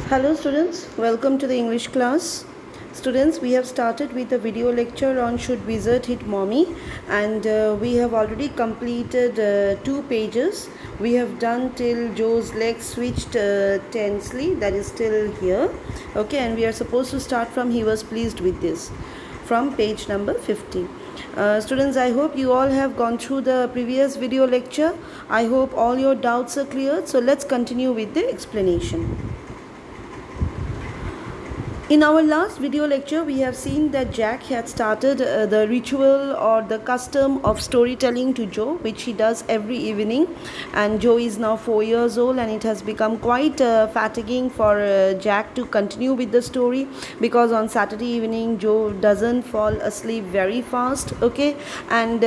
Hello students, welcome to the English class. Students, we have started with a video lecture on Should Wizard Hit Mommy, and we have already completed 2 pages. We have done till Joe's leg switched tensely, that is still here. Okay, and we are supposed to start from He Was Pleased With This from page number 50. Students, I hope you all have gone through the previous video lecture. I hope all your doubts are cleared. So let's continue with the explanation. In our last video lecture, we have seen that Jack had started the ritual or the custom of storytelling to Joe, which he does every evening. And Joe is now 4 years old, and it has become quite fatiguing for Jack to continue with the story, because on Saturday evening, Joe doesn't fall asleep very fast. Okay, and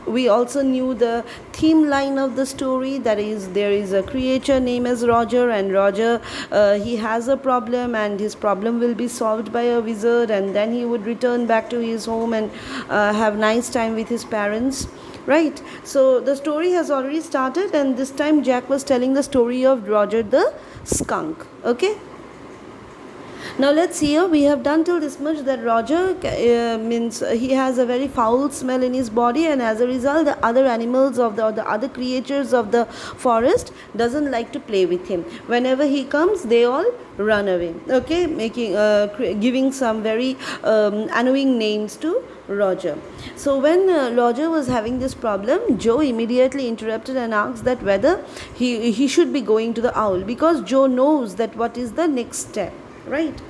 we also knew the theme line of the story, that is, there is a creature named as Roger, and Roger he has a problem, and his problem will be solved by a wizard, and then he would return back to his home and have nice time with his parents, right? So the story has already started, and this time Jack was telling the story of Roger the skunk. Okay, now let's see here. We have done till this much that Roger means he has a very foul smell in his body, and as a result the other animals of the other creatures of the forest doesn't like to play with him. Whenever he comes, they all run away. Okay, making giving some very annoying names to Roger. So when Roger was having this problem, Joe immediately interrupted and asked that whether he should be going to the owl, because Joe knows that what is the next step, right?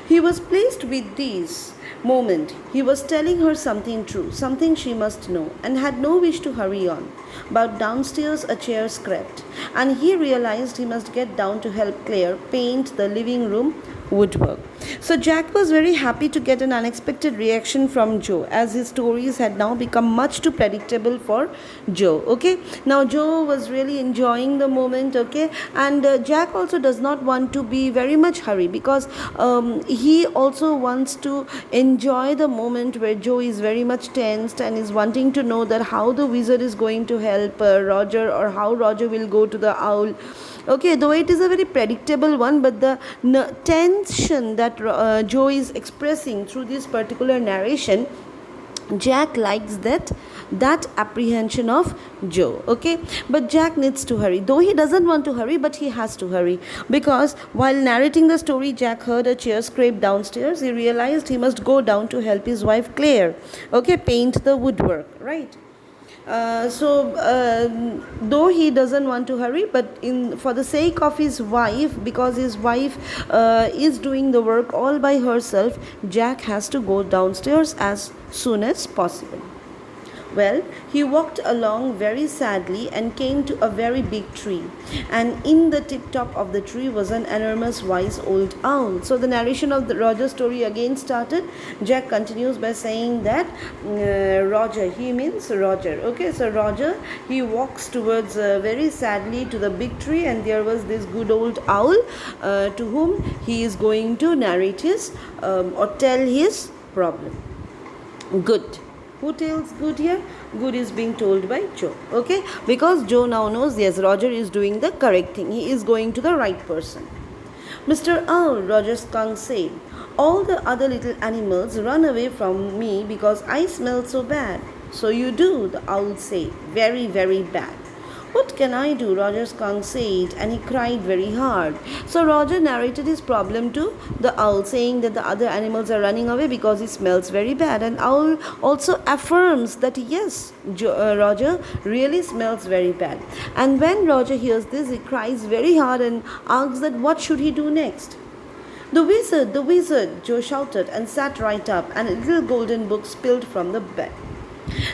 He was pleased with this moment. He was telling her something true, something she must know, and had no wish to hurry on. But downstairs a chair scraped, and he realized he must get down to help Claire paint the living room woodwork. So Jack was very happy to get an unexpected reaction from Joe, as his stories had now become much too predictable for Joe. Okay, now Joe was really enjoying the moment. Okay, and Jack also does not want to be very much hurry, because he also wants to enjoy the moment where Joe is very much tensed and is wanting to know that how the wizard is going to help Roger, or how Roger will go to the owl. Okay, though it is a very predictable one, but the tension that Joe is expressing through this particular narration, Jack likes that apprehension of Joe. Okay, but Jack needs to hurry, though he doesn't want to hurry, but he has to hurry, because while narrating the story, Jack heard a chair scrape downstairs. He realized he must go down to help his wife Claire, okay, paint the woodwork, right? Though he doesn't want to hurry, but for the sake of his wife, because his wife is doing the work all by herself, Jack has to go downstairs as soon as possible. Well, he walked along very sadly and came to a very big tree, and in the tip top of the tree was an enormous wise old owl. So the narration of the Roger story again started. Jack continues by saying that Roger, he means Roger. Okay, so Roger, he walks towards very sadly to the big tree, and there was this good old owl to whom he is going to narrate his or tell his problem. Good. Who tells good here? Good is being told by Joe. Okay, because Joe now knows, yes, Roger is doing the correct thing. He is going to the right person. Mr. Owl, Roger Skunk said, all the other little animals run away from me because I smell so bad. So you do, the owl said, very, very bad. What can I do? Roger Skunk said, and he cried very hard. So Roger narrated his problem to the owl, saying that the other animals are running away because he smells very bad. And owl also affirms that yes, Roger really smells very bad. And when Roger hears this, he cries very hard and asks that what should he do next. The wizard, Joe shouted and sat right up, and a little golden book spilled from the bed.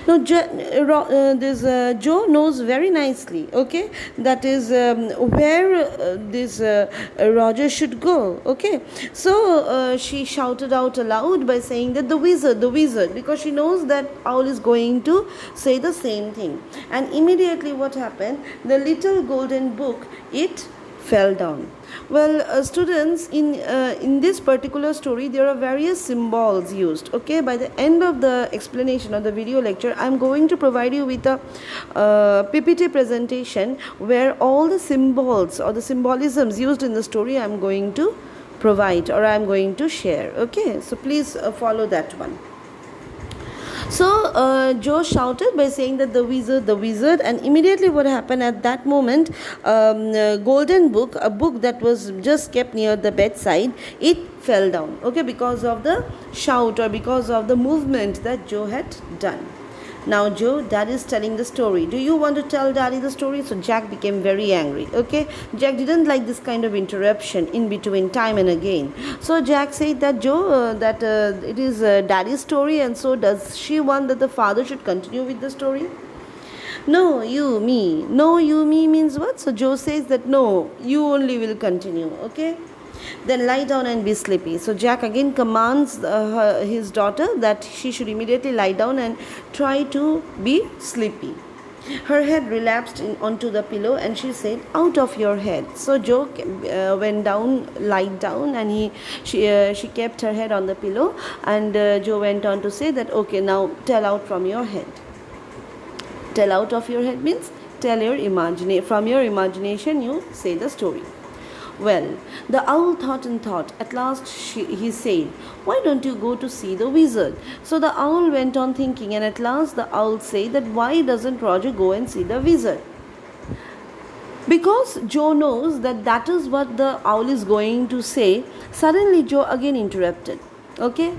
Now, Joe knows very nicely, okay, that is where this Roger should go, okay. So she shouted out aloud by saying that the wizard, because she knows that owl is going to say the same thing. And immediately what happened? The little golden book, it fell down. Well, students, in this particular story, there are various symbols used. Okay, by the end of the explanation of the video lecture, I'm going to provide you with a PPT presentation where all the symbols or the symbolisms used in the story I'm going to provide, or I'm going to share. Okay, so please follow that one. So Joe shouted by saying that the wizard, and immediately what happened at that moment, golden book, a book that was just kept near the bedside, it fell down. Okay, because of the shout or because of the movement that Joe had done. Now, Joe, Dad is telling the story. Do you want to tell Daddy the story? So Jack became very angry. Okay, Jack didn't like this kind of interruption in between time and again. So Jack said that Joe, that it is Daddy's story, and so does she want that the father should continue with the story? No, you, me. No, you, me means what? So Joe says that no, you only will continue. Okay. Then lie down and be sleepy. So Jack again commands his daughter that she should immediately lie down and try to be sleepy. Her head relapsed onto the pillow and she said, "Out of your head." So Joe went down, lied down, and she kept her head on the pillow, and Joe went on to say that, "Okay, now tell out from your head." Tell out of your head means tell from your imagination you say the story. Well, the owl thought and thought. At last he said, "Why don't you go to see the wizard?" So the owl went on thinking, and at last the owl said that why doesn't Roger go and see the wizard? Because Joe knows that is what the owl is going to say, suddenly Joe again interrupted. Okay?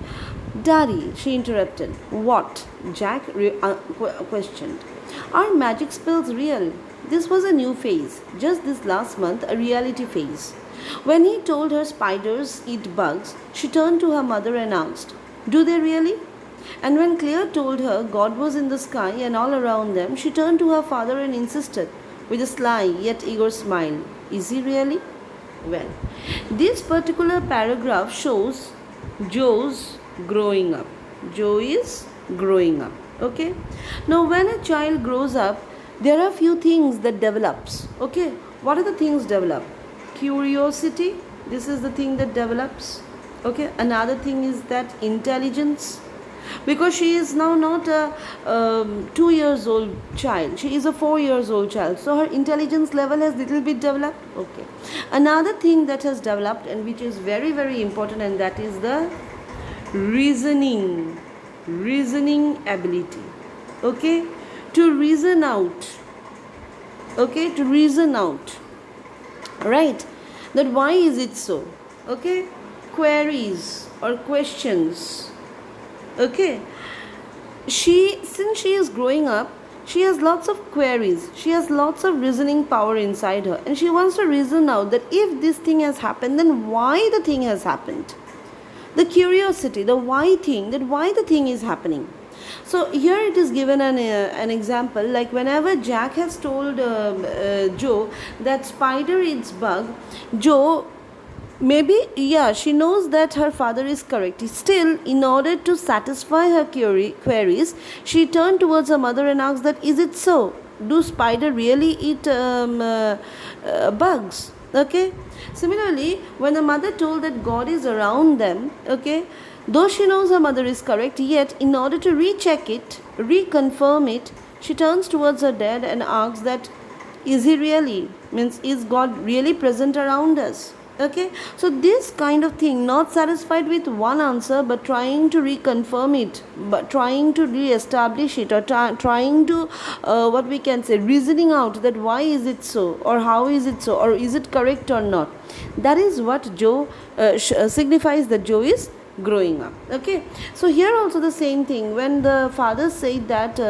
"Daddy," she interrupted. "What?" Jack questioned. "Are magic spells real?" This was a new phase, just this last month, a reality phase. When he told her spiders eat bugs, she turned to her mother and asked, "Do they really?" And when Claire told her God was in the sky and all around them, she turned to her father and insisted, with a sly yet eager smile, "Is he really?" Well, this particular paragraph shows Joe's growing up. Joe is growing up. Okay? Now, when a child grows up, there are few things that develops. Okay, what are the things develop? Curiosity, this is the thing that develops. Okay, another thing is that intelligence, because she is now not a 2 years old child, she is a 4 years old child, so her intelligence level has little bit developed. Okay, another thing that has developed and which is very very important, and that is the reasoning ability. Okay, to reason out. Okay, to reason out, right, that why is it so? Okay, queries or questions. Okay, since she is growing up, she has lots of queries, she has lots of reasoning power inside her, and she wants to reason out that if this thing has happened, then why the thing has happened. The curiosity, the why thing, that why the thing is happening. So here it is given an example, like whenever Jack has told Joe that spider eats bug, Joe maybe, she knows that her father is correct. Still, in order to satisfy her queries, she turned towards her mother and asked that, "Is it so? Do spider really eat bugs?" Okay. Similarly, when the mother told that God is around them, okay, though she knows her mother is correct, yet in order to recheck it, reconfirm it, she turns towards her dad and asks that, "Is he really?" Means, is God really present around us? Okay, so this kind of thing, not satisfied with one answer but trying to reconfirm it, but trying to re-establish it, or trying to what we can say, reasoning out that why is it so, or how is it so, or is it correct or not. That is what Joe signifies that Joe is growing up. Okay, so here also the same thing, when the father said that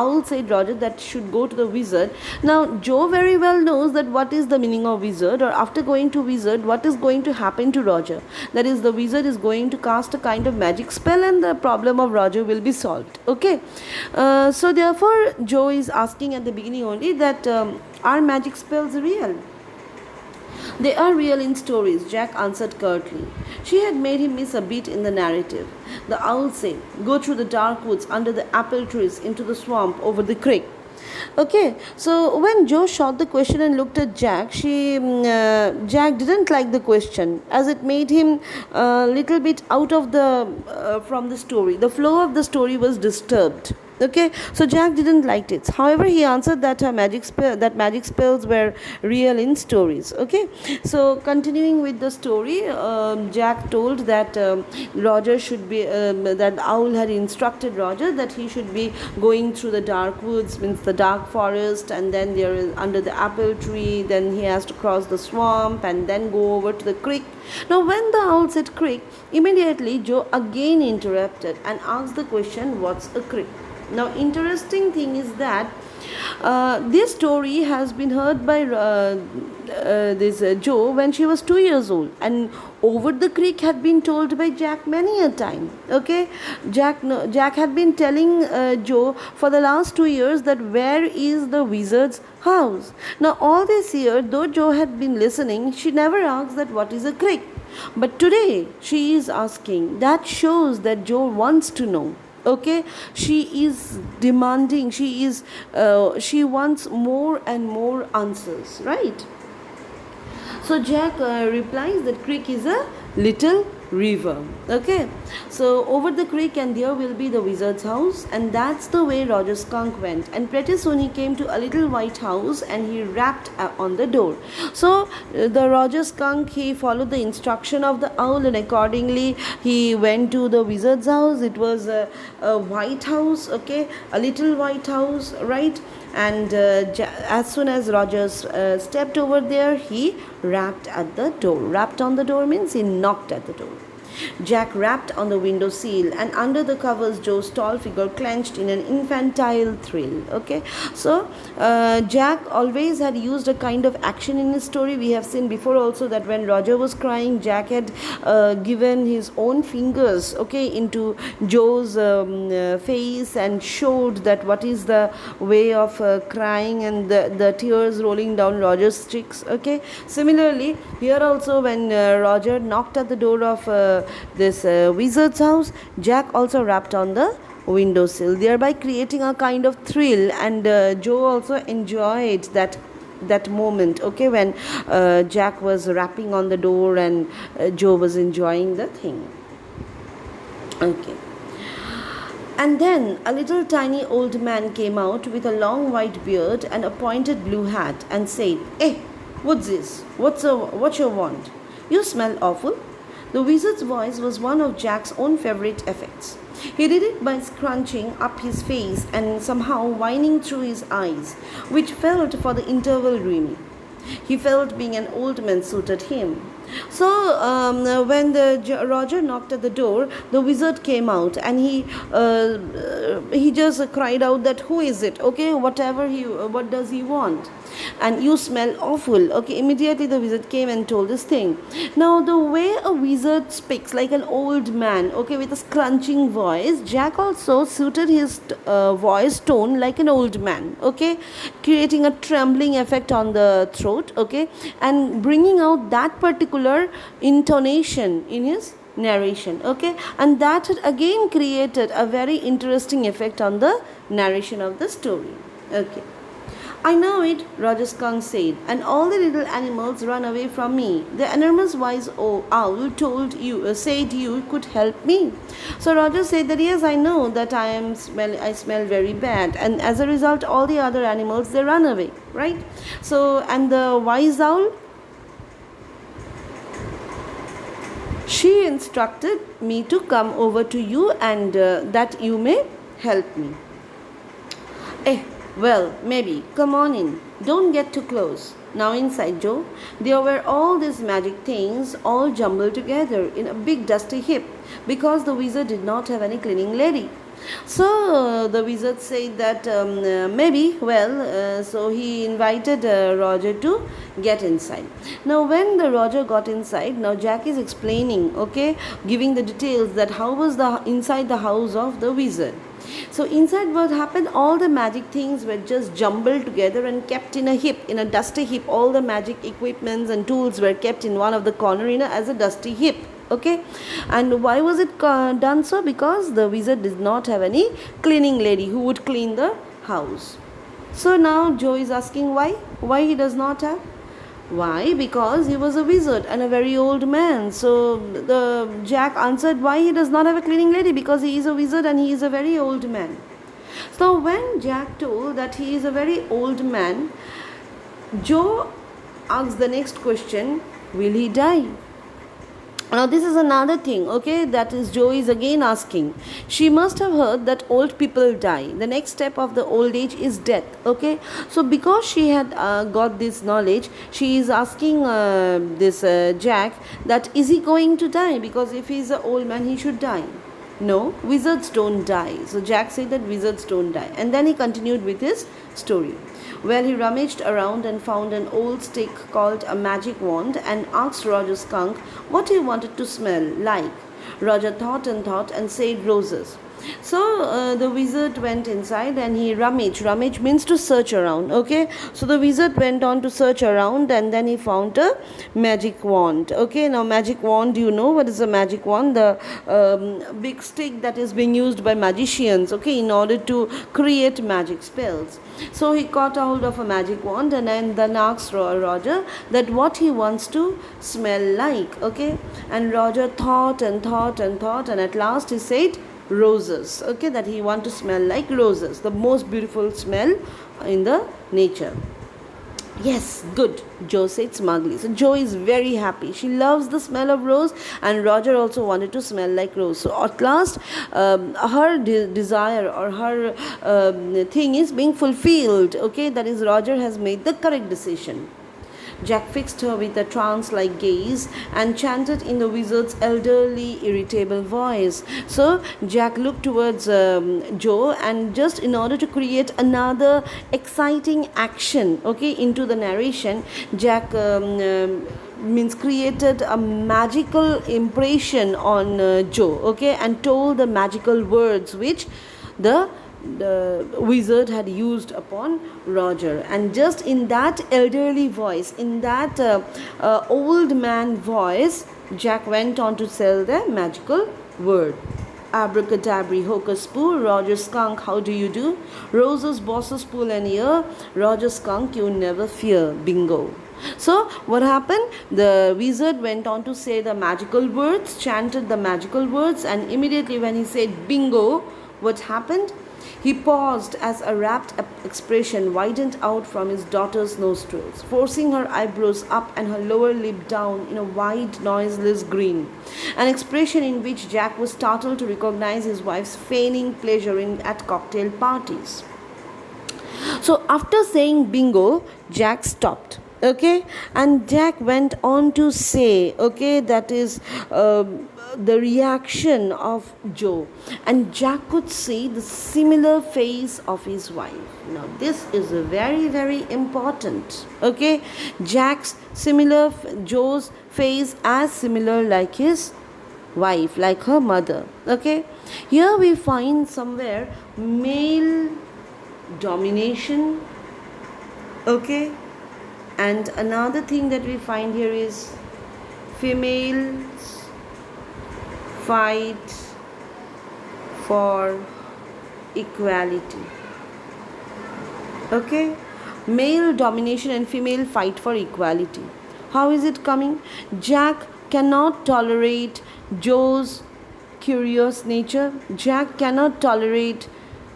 owl said Roger that should go to the wizard. Now Joe very well knows that what is the meaning of wizard, or after going to wizard what is going to happen to Roger. That is, the wizard is going to cast a kind of magic spell and the problem of Roger will be solved. Okay, so therefore Joe is asking at the beginning only that are magic spells real? "They are real in stories," Jack answered curtly. She had made him miss a beat in the narrative. The owl said, "Go through the dark woods, under the apple trees, into the swamp, over the creek." Okay, so when Joe shot the question and looked at Jack, Jack didn't like the question as it made him a little bit out of the from the story. The flow of the story was disturbed. Okay, so Jack didn't like it. However, he answered that magic spells were real in stories. Okay, so continuing with the story, Jack told that Roger should be that Owl had instructed Roger that he should be going through the dark woods, means the dark forest, and then there is under the apple tree. Then he has to cross the swamp and then go over to the creek. Now, when the owl said creek, immediately Joe again interrupted and asked the question, "What's a creek?" Now, interesting thing is that this story has been heard by this Joe when she was 2 years old, and over the creek had been told by Jack many a time. Okay, Jack had been telling Joe for the last 2 years that where is the wizard's house. Now, all this year, though Joe had been listening, she never asked that what is a creek. But today she is asking. That shows that Joe wants to know. Okay, she is demanding, she wants more and more answers, right? So Jack replies that creek is a little river. Okay, so over the creek and there will be the wizard's house, and that's the way Roger Skunk went. And pretty soon he came to a little white house and he rapped on the door. So the Roger Skunk, he followed the instruction of the owl, and accordingly he went to the wizard's house. It was a white house, okay, a little white house, right? And as soon as Rogers stepped over there, he rapped at the door. Rapped on the door means he knocked at the door. Jack rapped on the window sill, and under the covers Joe's tall figure clenched in an infantile thrill. Okay, so Jack always had used a kind of action in his story. We have seen before also that when Roger was crying, Jack had given his own fingers, okay, into Joe's face and showed that what is the way of crying, and the tears rolling down Roger's cheeks. Okay, similarly here also when Roger knocked at the door of this wizard's house, Jack also rapped on the windowsill, thereby creating a kind of thrill, and Joe also enjoyed that moment, okay, when Jack was rapping on the door and Joe was enjoying the thing. Okay. And then a little tiny old man came out with a long white beard and a pointed blue hat and said, "Hey, what's this? What you want? You smell awful." The wizard's voice was one of Jack's own favorite effects. He did it by scrunching up his face and somehow whining through his eyes, which felt for the interval dreamy. He felt being an old man suited him. So when Roger knocked at the door, the wizard came out and he just cried out that who is it? Okay, what does he want? And you smell awful. Okay, immediately the wizard came and told this thing. Now the way a wizard speaks like an old man, okay, with a scrunching voice, Jack also suited his voice tone like an old man, okay, creating a trembling effect on the throat, okay, and bringing out that particular intonation in his narration, okay, and that had again created a very interesting effect on the narration of the story. Okay. "I know it," Roger Skunk said, "and all the little animals run away from me. The enormous wise owl said you could help me." So Roger said that yes, I know that I smell very bad, and as a result, all the other animals, they run away, right? So, and the wise owl, she instructed me to come over to you and that you may help me. Well, maybe. Come on in. Don't get too close. Now inside, Joe. There were all these magic things all jumbled together in a big dusty heap because the wizard did not have any cleaning lady. So the wizard said that maybe, so he invited Roger to get inside. Now when the Roger got inside, now Jack is explaining, okay, giving the details that how was the inside the house of the wizard. So inside what happened, all the magic things were just jumbled together and kept in a heap, in a dusty heap. All the magic equipments and tools were kept in one of the corner as a dusty heap. Okay, and why was it done so? Because the wizard did not have any cleaning lady who would clean the house. So now Joe is asking why? Why he does not have? Why? Because he was a wizard and a very old man. So the Jack answered why he does not have a cleaning lady, because he is a wizard and he is a very old man. So when Jack told that he is a very old man, Joe asks the next question, will he die? Now this is another thing, okay, that is Joe is again asking. She must have heard that old people die. The next step of the old age is death, okay. So because she had got this knowledge, she is asking this Jack that is he going to die, because if he is an old man he should die. No, wizards don't die. So Jack said that wizards don't die. And then he continued with his story. Well, he rummaged around and found an old stick called a magic wand and asked Roger Skunk what he wanted to smell like. Roger thought and said roses. So the wizard went inside and he rummaged. Rummage means to search around, okay. So the wizard went on to search around and then he found a magic wand, okay. Now magic wand, you know what is a magic wand? The big stick that is being used by magicians, okay, in order to create magic spells. So he caught a hold of a magic wand and then asked Roger that what he wants to smell like, okay. And Roger thought and at last he said roses, okay, that he want to smell like roses, the most beautiful smell in the nature. Yes, good, Joe said smugly. So Joe is very happy. She loves the smell of rose, and Roger also wanted to smell like rose. So at last, her desire or her thing is being fulfilled. Okay, that is, Roger has made the correct decision. Jack fixed her with a trance-like gaze and chanted in the wizard's elderly, irritable voice. So Jack looked towards Joe, and just in order to create another exciting action, okay, into the narration, Jack means created a magical impression on Joe, okay, and told the magical words which the wizard had used upon Roger. And just in that elderly voice, in that old man voice, Jack went on to tell the magical word. Abracadabra, hocus poo, Roger Skunk, how do you do? Roses, bosses, pull and ear, Roger Skunk, you never fear, bingo. So what happened? The wizard went on to say the magical words, chanted the magical words, and immediately when he said bingo, what happened? He paused as a rapt expression widened out from his daughter's nostrils, forcing her eyebrows up and her lower lip down in a wide, noiseless grin, an expression in which Jack was startled to recognize his wife's feigning pleasure at cocktail parties. So after saying bingo, Jack stopped. Okay, and Jack went on to say, okay, that is the reaction of Joe, and Jack could see the similar face of his wife. Now this is very, very important, okay. Jack's similar, Joe's face as similar like his wife, like her mother, okay. Here we find somewhere male domination, okay. And another thing that we find here is females fight for equality. Okay? Male domination and female fight for equality. How is it coming? Jack cannot tolerate Joe's curious nature. Jack cannot tolerate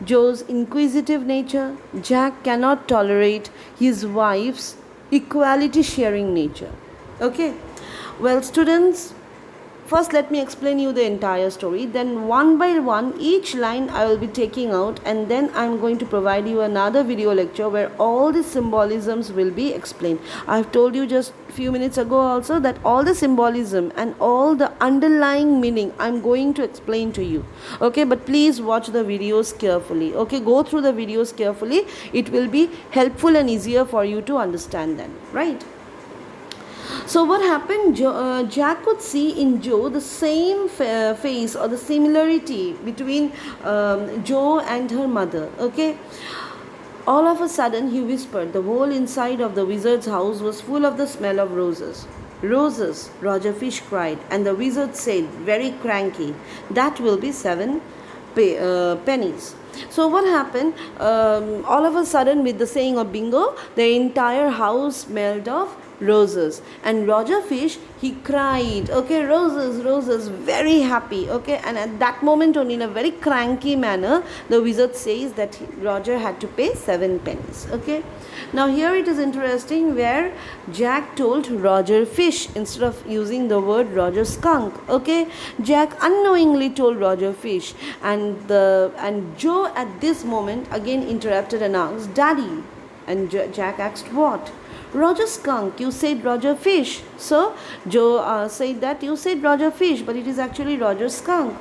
Joe's inquisitive nature. Jack cannot tolerate his wife's equality sharing nature. Okay, well students, first let me explain you the entire story, then one by one each line I will be taking out, and then I am going to provide you another video lecture where all the symbolisms will be explained. I have told you just few minutes ago also that all the symbolism and all the underlying meaning I am going to explain to you, okay. But please watch the videos carefully, okay. Go through the videos carefully, it will be helpful and easier for you to understand them, right? So what happened? Jack could see in Joe the same face or the similarity between Joe and her mother, okay. All of a sudden he whispered. The whole inside of the wizard's house was full of the smell of roses. Roses, Roger Fish cried, and the wizard said, very cranky, that will be 7 pennies. So what happened? All of a sudden, with the saying of bingo, the entire house smelled of roses, and Roger Fish, he cried, okay, roses, roses, very happy, okay. And at that moment only, in a very cranky manner, the wizard says that Roger had to pay 7 pennies, okay. Now here it is interesting where Jack told Roger Fish instead of using the word Roger Skunk, okay. Jack unknowingly told Roger Fish, and Joe at this moment again interrupted and asked, Daddy. And Jack asked, what? Roger Skunk, you said Roger Fish. So Joe said that you said Roger Fish, but it is actually Roger Skunk.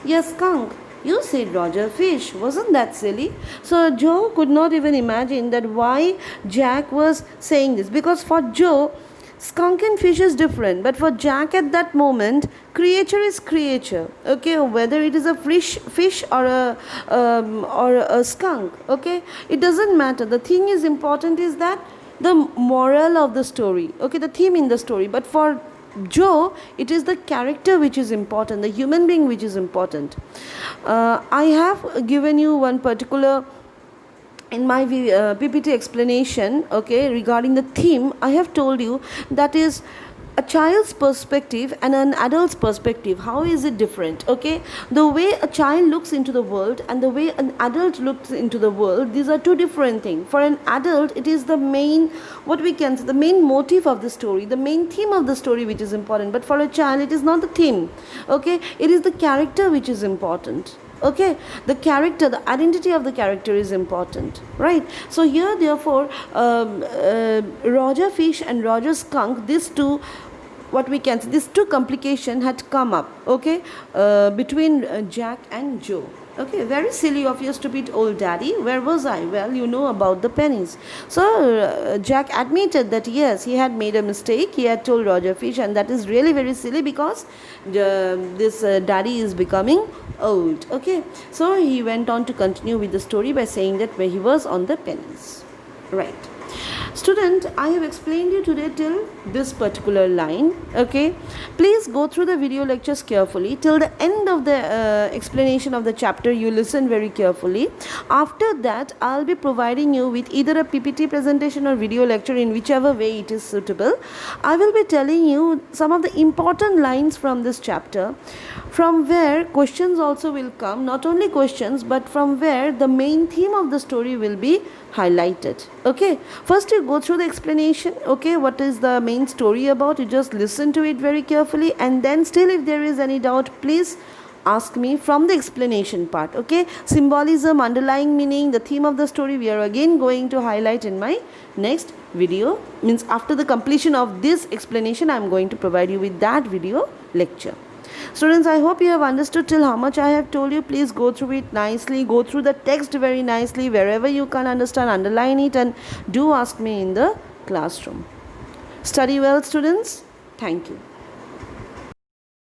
Yes, Skunk. You said Roger Fish. Wasn't that silly? So Joe could not even imagine that why Jack was saying this, because for Joe, skunk and fish is different, but for Jack at that moment, creature is creature, okay, whether it is a fish or a skunk, okay, it doesn't matter. The thing is important is that the moral of the story, okay, the theme in the story. But for Joe, it is the character which is important, the human being which is important. I have given you one particular in my PPT explanation, okay, regarding the theme. I have told you that is a child's perspective and an adult's perspective. How is it different? Okay, the way a child looks into the world and the way an adult looks into the world, these are two different things. For an adult, it is the main, what we can say, the main motive of the story, the main theme of the story which is important. But for a child, it is not the theme, okay, it is the character which is important. Okay, the character, the identity of the character is important, right? So here therefore Roger Fish and Roger Skunk, these two, what we can say, these two complication had come up, okay, between Jack and Joe. Okay, very silly of your stupid old daddy. Where was I? Well, you know about the pennies. So Jack admitted that yes, he had made a mistake. He had told Roger Fish, and that is really very silly because this daddy is becoming old. Okay, so he went on to continue with the story by saying that where he was on the pennies, right? Student, I have explained you today till this particular line, okay. Please go through the video lectures carefully till the end of the explanation of the chapter. You listen very carefully. After that, I'll be providing you with either a PPT presentation or video lecture, in whichever way it is suitable. I will be telling you some of the important lines from this chapter, from where questions also will come. Not only questions, but from where the main theme of the story will be highlighted. Okay, first you go through the explanation, okay, what is the main story about. You just listen to it very carefully, and then still if there is any doubt, please ask me from the explanation part, okay. Symbolism, underlying meaning, the theme of the story, we are again going to highlight in my next video. Means after the completion of this explanation, I am going to provide you with that video lecture. Students, I hope you have understood till how much I have told you. Please go through it nicely, go through the text very nicely. Wherever you can understand, underline it, and do ask me in the classroom. Study well, students. Thank you.